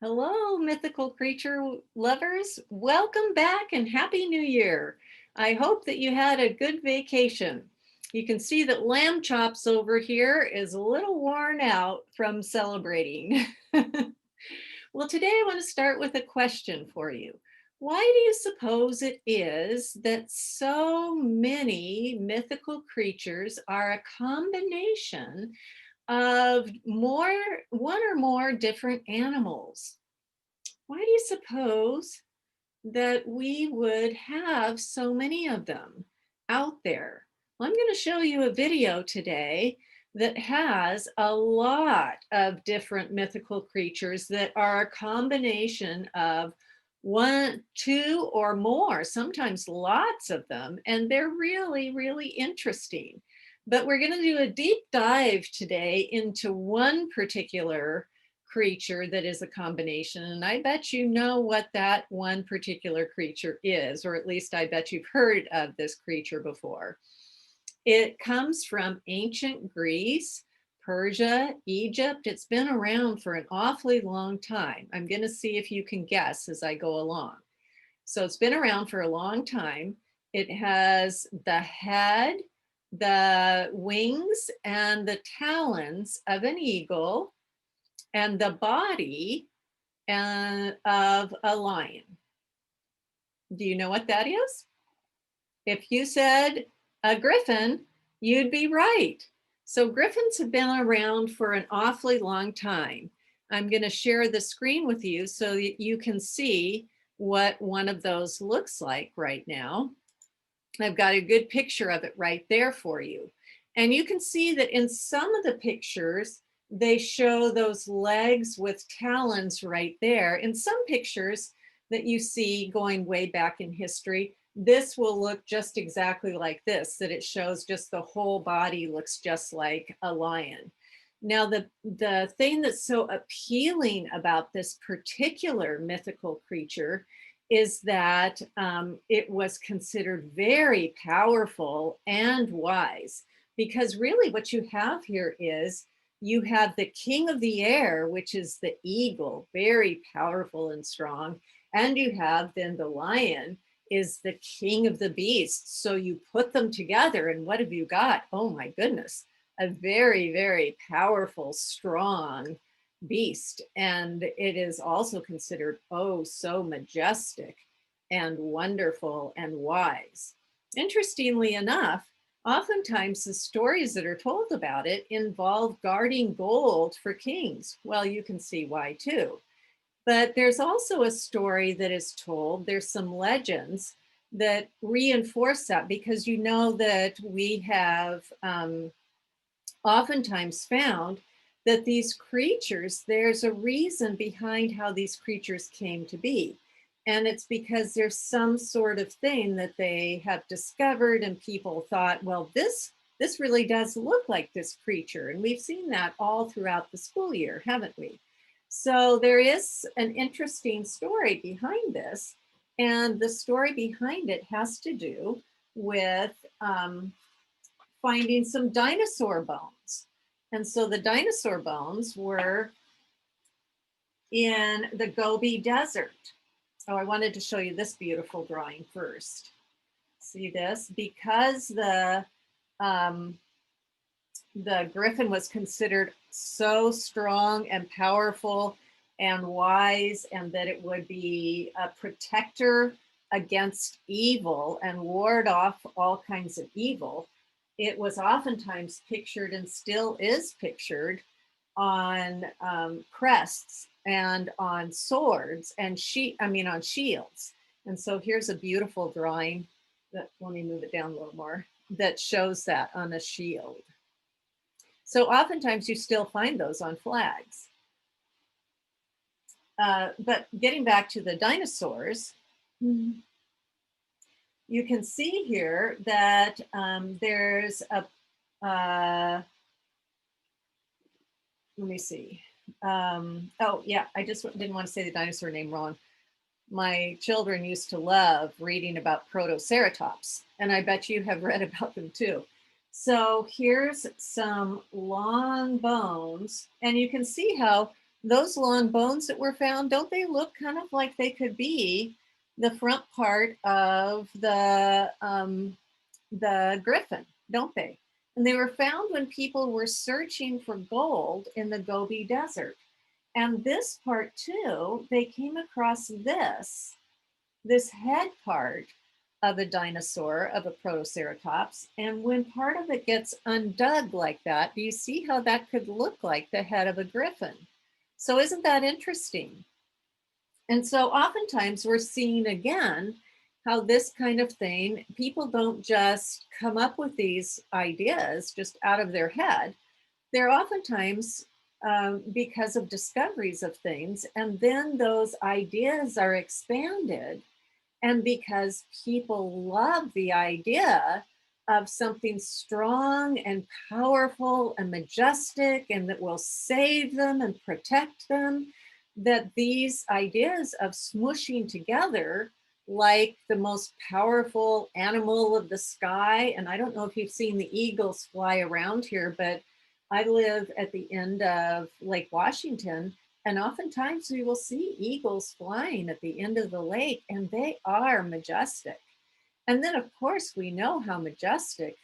Hello, mythical creature lovers. Welcome back and Happy New Year. I hope that you had a good vacation. You can see that Lamb Chops over here is a little worn out from celebrating. Well, today I want to start with a question for you. Why do you suppose it is that so many mythical creatures are a combination of one or more different animals? Why do you suppose that we would have so many of them out there? Well, I'm going to show you a video today that has a lot of different mythical creatures that are a combination of one, two, or more, sometimes lots of them, and they're really, really interesting. But we're going to do a deep dive today into one particular creature that is a combination. And I bet you know what that one particular creature is, or at least I bet you've heard of this creature before. It comes from ancient Greece, Persia, Egypt. It's been around for an awfully long time. I'm going to see if you can guess as I go along. So it's been around for a long time. It has the head, the wings, and the talons of an eagle, and the body of a lion. Do you know what that is? If you said a griffin, you'd be right. So griffins have been around for an awfully long time. I'm going to share the screen with you so that you can see what one of those looks like right now. I've got a good picture of it right there for you. And you can see that in some of the pictures, they show those legs with talons right there. In some pictures that you see going way back in history, this will look just exactly like this, that it shows just the whole body looks just like a lion. Now, the thing that's so appealing about this particular mythical creature is that it was considered very powerful and wise, because really what you have here is you have the king of the air, which is the eagle, very powerful and strong, and you have then the lion is the king of the beasts. So you put them together and what have you got? Oh my goodness, a very, very powerful, strong beast. And it is also considered, oh, so majestic and wonderful and wise. Interestingly enough, oftentimes the stories that are told about it involve guarding gold for kings. Well, you can see why too. But there's also a story that is told, there's some legends that reinforce that, because you know that we have oftentimes found that these creatures, there's a reason behind how these creatures came to be. And it's because there's some sort of thing that they have discovered and people thought, well, this really does look like this creature. And we've seen that all throughout the school year, haven't we? So there is an interesting story behind this. And the story behind it has to do with finding some dinosaur bones. And so the dinosaur bones were in the Gobi Desert. Oh, I wanted to show you this beautiful drawing first. See this? Because the griffin was considered so strong and powerful and wise, and that it would be a protector against evil and ward off all kinds of evil. It was oftentimes pictured and still is pictured on crests and on swords and on shields. And so here's a beautiful drawing that, let me move it down a little more, that shows that on a shield. So oftentimes you still find those on flags. But getting back to the dinosaurs, you can see here that there's a, let me see. Oh yeah, I just didn't want to say the dinosaur name wrong. My children used to love reading about protoceratops, and I bet you have read about them too. So here's some long bones, and you can see how those long bones that were found, don't they look kind of like they could be the front part of the griffin, don't they? And they were found when people were searching for gold in the Gobi Desert. And this part too, they came across this head part of a dinosaur, of a protoceratops. And when part of it gets undug like that, do you see how that could look like the head of a griffin? So isn't that interesting? And so oftentimes we're seeing again how this kind of thing, people don't just come up with these ideas just out of their head. They're oftentimes because of discoveries of things, and then those ideas are expanded. And because people love the idea of something strong and powerful and majestic and that will save them and protect them, that these ideas of smooshing together like the most powerful animal of the sky. And I don't know if you've seen the eagles fly around here, but I live at the end of Lake Washington, and oftentimes we will see eagles flying at the end of the lake, and they are majestic. And then, of course, we know how majestic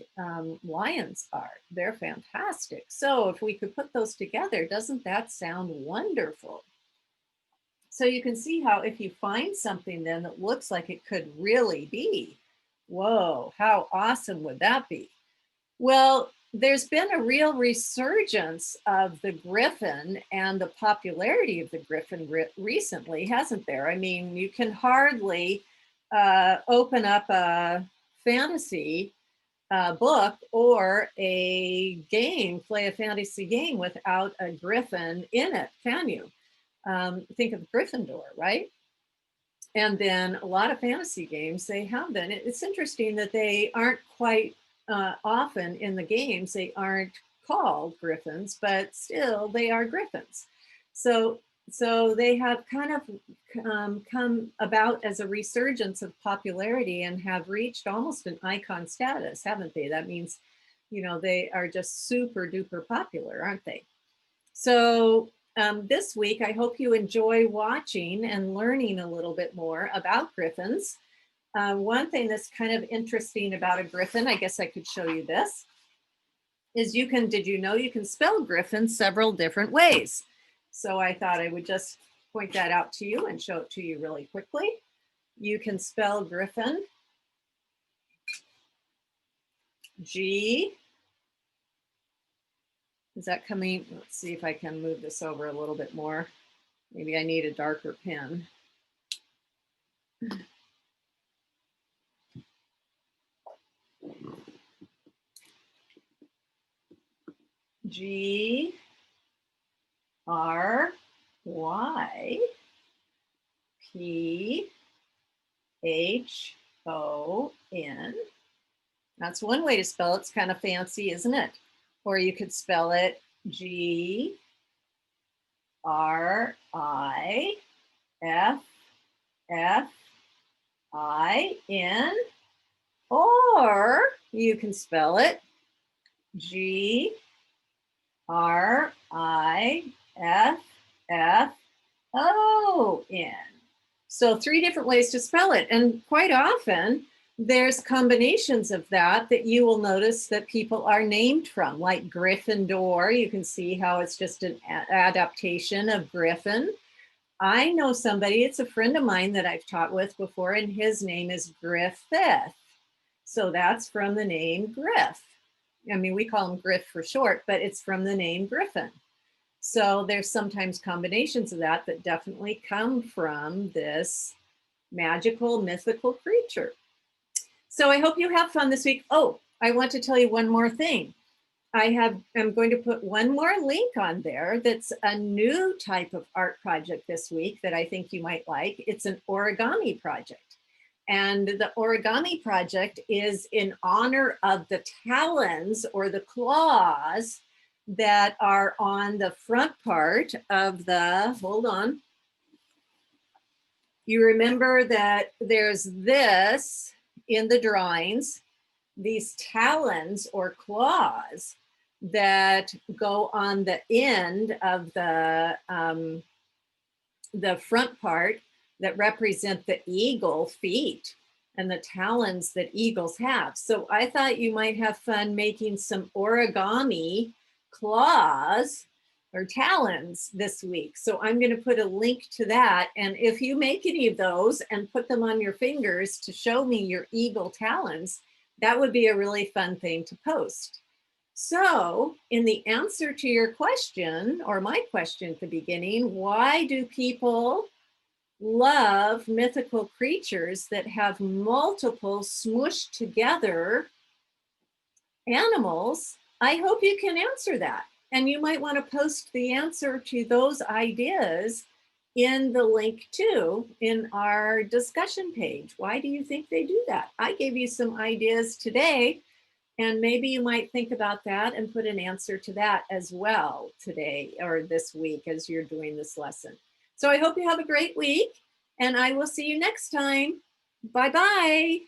lions are. They're fantastic. So if we could put those together, doesn't that sound wonderful? So you can see how if you find something then that looks like it could really be, whoa, how awesome would that be? Well, there's been a real resurgence of the griffin and the popularity of the griffin recently, hasn't there? I mean, you can hardly open up a fantasy book or a game, play a fantasy game without a griffin in it, can you? Think of Gryffindor, right? And then a lot of fantasy games, they have them. It's interesting that they aren't quite often in the games, they aren't called griffins, but still they are griffins. So, so they have kind of come about as a resurgence of popularity and have reached almost an icon status, haven't they? That means, you know, they are just super duper popular, aren't they? So this week, I hope you enjoy watching and learning a little bit more about griffins. One thing that's kind of interesting about a griffin, I guess I could show you this, is you can, did you know you can spell griffin several different ways? So I thought I would just point that out to you and show it to you really quickly. You can spell griffin, G, is that coming? Let's see if I can move this over a little bit more. Maybe I need a darker pen. G R Y P H O N. That's one way to spell it. It's kind of fancy, isn't it? Or you could spell it G R I F F I N, or you can spell it G R I F F O N. So 3 different ways to spell it. And quite often there's combinations of that that you will notice that people are named from, like Gryffindor. You can see how it's just an adaptation of Griffin. I know somebody, it's a friend of mine that I've taught with before, and his name is Griffith. So that's from the name Griff. I mean, we call him Griff for short, but it's from the name Griffin. So there's sometimes combinations of that that definitely come from this magical, mythical creature. So I hope you have fun this week. Oh, I want to tell you one more thing. I'm going to put one more link on there that's a new type of art project this week that I think you might like. It's an origami project. And the origami project is in honor of the talons or the claws that are on the front part of the, hold on. You remember that there's this in the drawings, these talons or claws that go on the end of the front part that represent the eagle feet and the talons that eagles have. So I thought you might have fun making some origami claws or talons this week. So I'm going to put a link to that. And if you make any of those and put them on your fingers to show me your eagle talons, that would be a really fun thing to post. So, in the answer to your question, or my question at the beginning, why do people love mythical creatures that have multiple smooshed together animals? I hope you can answer that. And you might want to post the answer to those ideas in the link too in our discussion page. Why do you think they do that? I gave you some ideas today. And maybe you might think about that and put an answer to that as well today or this week as you're doing this lesson. So I hope you have a great week and I will see you next time. Bye-bye.